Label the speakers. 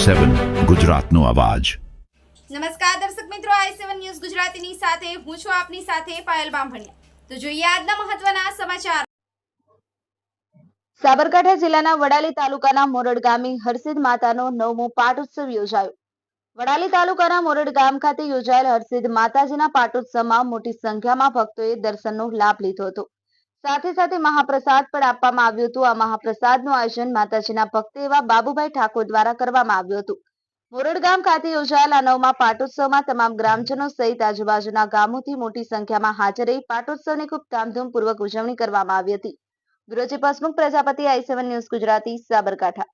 Speaker 1: i7 ગુજરાતનો અવાજ।
Speaker 2: નમસ્કાર દર્શક મિત્રો, i7 ન્યૂઝ ગુજરાતીની સાથે હું છું આપની સાથે પાયલ બામભણિયા। તો જોઈએ આજના મહત્વના સમાચાર।
Speaker 3: સાબરકાંઠા જિલ્લાના વડાલી તાલુકાના મોરડ ગામે હરસિદ્ધ માતાનો 9મો પાટોત્સવ યોજાયો। વડાલી તાલુકાના મોરડ ગામ ખાતે યોજાયેલ હરસિદ્ધ માતાજીના પાટોત્સવમાં મોટી સંખ્યામાં ભક્તોએ દર્શનનો લાભ લીધો હતો। સાથે સાથે મહાપ્રસાદ પણ આપવામાં આવ્યું હતું। આ મહાપ્રસાદનું આયોજન માતાજીના ભક્ત એવા બાબુભાઈ ઠાકોર દ્વારા કરવામાં આવ્યું હતું। મોરડ ગામ ખાતે યોજાયેલ આ 9મા પાટોત્સવમાં તમામ ગ્રામજનો સહિત આજુબાજુના ગામોથી મોટી સંખ્યામાં હાજર રહી પાટોત્સવની ખૂબ ધામધૂમપૂર્વક ઉજવણી કરવામાં આવી હતી। Bureau chief Hasmukh Prajapati, i7 news Gujarati, Sabarkantha.